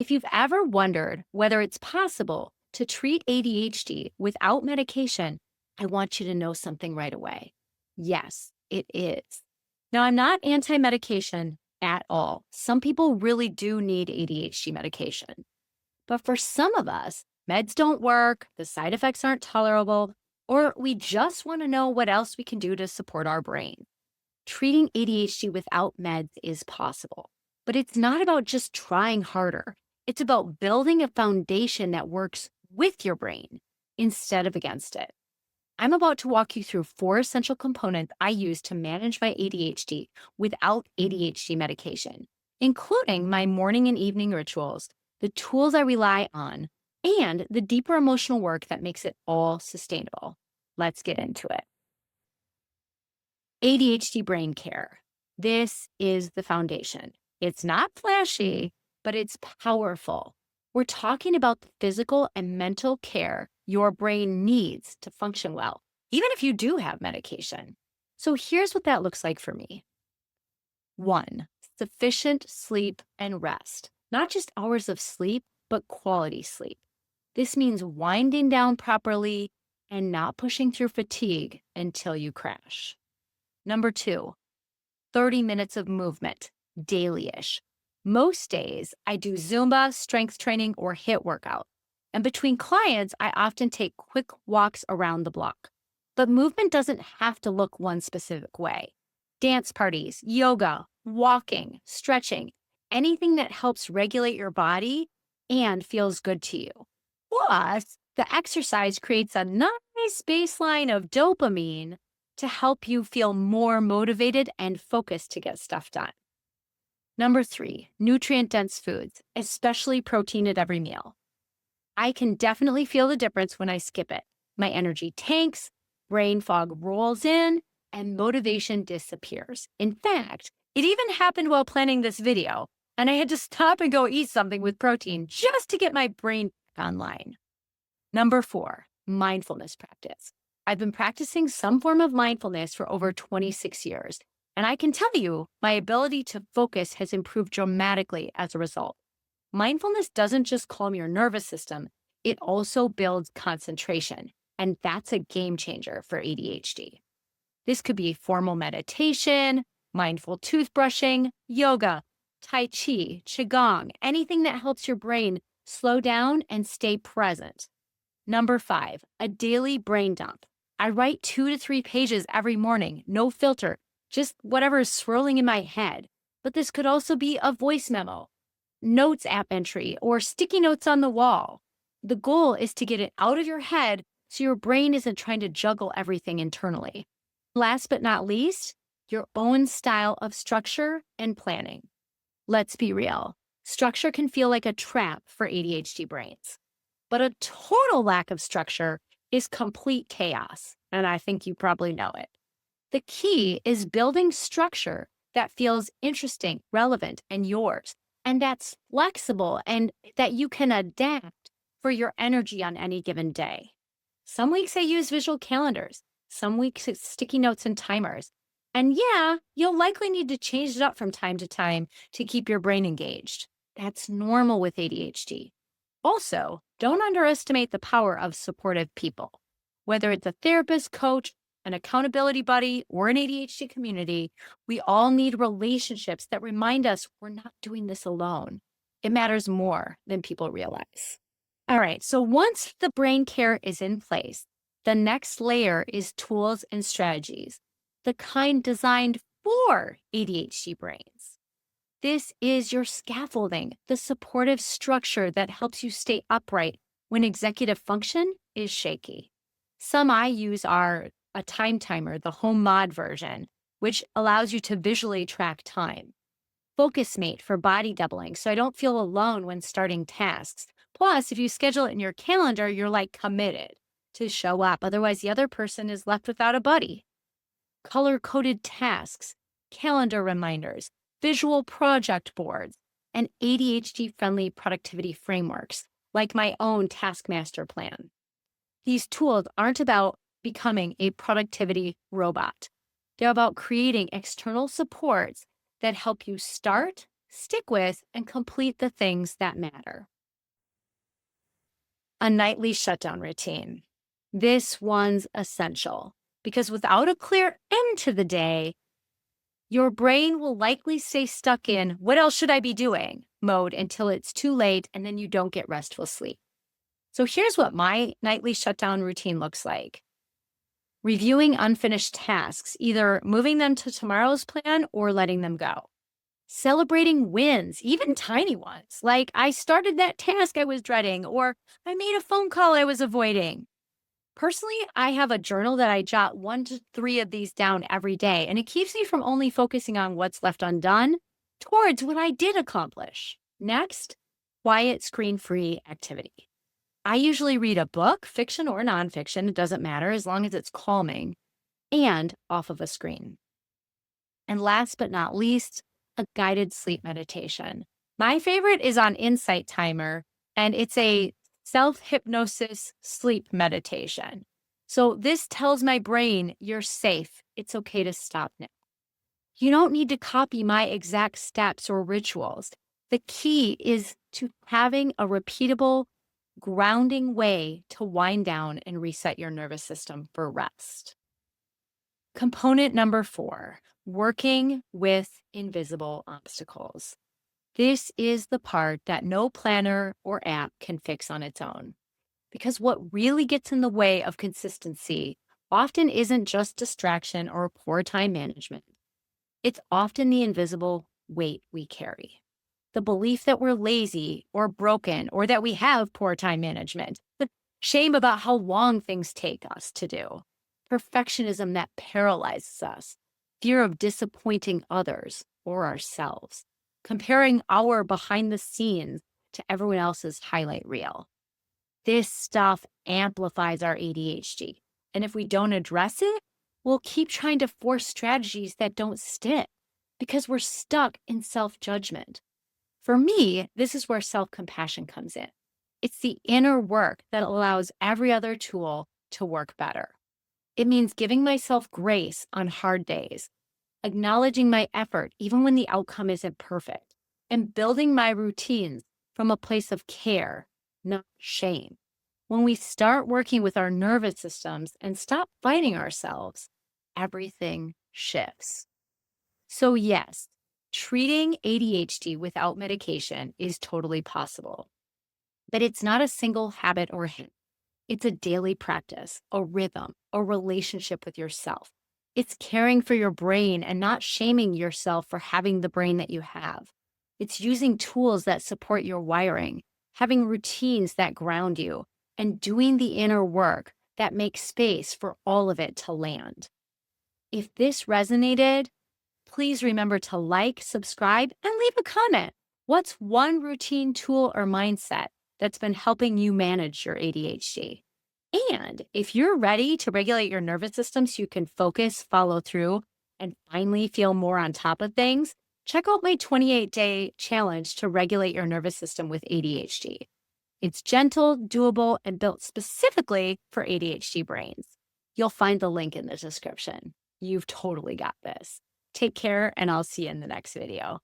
If you've ever wondered whether it's possible to treat ADHD without medication, I want you to know something right away. Yes, it is. Now, I'm not anti medication at all. Some people really do need ADHD medication. But for some of us, meds don't work, the side effects aren't tolerable, or we just want to know what else we can do to support our brain. Treating ADHD without meds is possible, but it's not about just trying harder. It's about building a foundation that works with your brain instead of against it. I'm about to walk you through 4 essential components I use to manage my ADHD without ADHD medication, including my morning and evening rituals, the tools I rely on, and the deeper emotional work that makes it all sustainable. Let's get into it. ADHD brain care. This is the foundation. It's not flashy, but it's powerful. We're talking about the physical and mental care your brain needs to function well, even if you do have medication. So here's what that looks like for me. 1, sufficient sleep and rest. Not just hours of sleep, but quality sleep. This means winding down properly and not pushing through fatigue until you crash. Number 2, 30 minutes of movement, daily-ish. Most days, I do Zumba, strength training, or HIIT workout. And between clients, I often take quick walks around the block. But movement doesn't have to look one specific way. Dance parties, yoga, walking, stretching, anything that helps regulate your body and feels good to you. Plus, the exercise creates a nice baseline of dopamine to help you feel more motivated and focused to get stuff done. Number 3, nutrient-dense foods, especially protein at every meal. I can definitely feel the difference when I skip it. My energy tanks, brain fog rolls in, and motivation disappears. In fact, it even happened while planning this video, and I had to stop and go eat something with protein just to get my brain back online. Number 4, mindfulness practice. I've been practicing some form of mindfulness for over 26 years, and I can tell you my ability to focus has improved dramatically as a result. Mindfulness doesn't just calm your nervous system, it also builds concentration, and that's a game changer for ADHD. This could be formal meditation, mindful toothbrushing, yoga, tai chi, qigong, anything that helps your brain slow down and stay present. Number 5, a daily brain dump. I write 2 to 3 pages every morning, no filter, just whatever is swirling in my head. But this could also be a voice memo, notes app entry, or sticky notes on the wall. The goal is to get it out of your head so your brain isn't trying to juggle everything internally. Last but not least, your own style of structure and planning. Let's be real. Structure can feel like a trap for ADHD brains, but a total lack of structure is complete chaos, and I think you probably know it. The key is building structure that feels interesting, relevant, and yours, and that's flexible and that you can adapt for your energy on any given day. Some weeks I use visual calendars, some weeks it's sticky notes and timers. And yeah, you'll likely need to change it up from time to time to keep your brain engaged. That's normal with ADHD. Also, don't underestimate the power of supportive people. Whether it's a therapist, coach, an accountability buddy, or an ADHD community, we all need relationships that remind us we're not doing this alone. It matters more than people realize. All right, so once the brain care is in place, the next layer is tools and strategies, the kind designed for ADHD brains. This is your scaffolding, the supportive structure that helps you stay upright when executive function is shaky. Some I use are a time timer, the home mod version, which allows you to visually track time. Focus Mate for body doubling, so I don't feel alone when starting tasks. Plus, if you schedule it in your calendar, you're like committed to show up. Otherwise, the other person is left without a buddy. Color-coded tasks, calendar reminders, visual project boards, and ADHD-friendly productivity frameworks, like my own Taskmaster plan. These tools aren't about becoming a productivity robot. They're about creating external supports that help you start stick with, and complete the things that matter. A nightly shutdown routine. This one's essential because without a clear end to the day, your brain will likely stay stuck in what else should I be doing mode until it's too late and then you don't get restful sleep. So here's what my nightly shutdown routine looks like. Reviewing unfinished tasks, either moving them to tomorrow's plan or letting them go. Celebrating wins, even tiny ones, like I started that task I was dreading or I made a phone call I was avoiding. Personally, I have a journal that I jot 1 to 3 of these down every day, and it keeps me from only focusing on what's left undone towards what I did accomplish. Next, quiet screen free activity. I usually read a book, fiction or nonfiction, it doesn't matter as long as it's calming and off of a screen. And last but not least, a guided sleep meditation. My favorite is on Insight Timer, and it's a self hypnosis sleep meditation. So this tells my brain, you're safe. It's okay to stop now. You don't need to copy my exact steps or rituals. The key is to having a repeatable, grounding way to wind down and reset your nervous system for rest. Component number 4, working with invisible obstacles. This is the part that no planner or app can fix on its own. Because what really gets in the way of consistency often isn't just distraction or poor time management. It's often the invisible weight we carry. The belief that we're lazy or broken or that we have poor time management. The shame about how long things take us to do. Perfectionism that paralyzes us. Fear of disappointing others or ourselves. Comparing our behind the scenes to everyone else's highlight reel. This stuff amplifies our ADHD. And if we don't address it, we'll keep trying to force strategies that don't stick because we're stuck in self-judgment. For me, this is where self-compassion comes in. It's the inner work that allows every other tool to work better. It means giving myself grace on hard days, acknowledging my effort even when the outcome isn't perfect, and building my routines from a place of care, not shame. When we start working with our nervous systems and stop fighting ourselves, everything shifts. So yes, treating ADHD without medication is totally possible, but it's not a single habit or hit. It's a daily practice, a rhythm, a relationship with yourself. It's caring for your brain and not shaming yourself for having the brain that you have. It's using tools that support your wiring, having routines that ground you, and doing the inner work that makes space for all of it to land. If this resonated, please remember to like, subscribe, and leave a comment. What's one routine, tool, or mindset that's been helping you manage your ADHD? And if you're ready to regulate your nervous system so you can focus, follow through, and finally feel more on top of things, check out my 28-day challenge to regulate your nervous system with ADHD. It's gentle, doable, and built specifically for ADHD brains. You'll find the link in the description. You've totally got this. Take care, and I'll see you in the next video.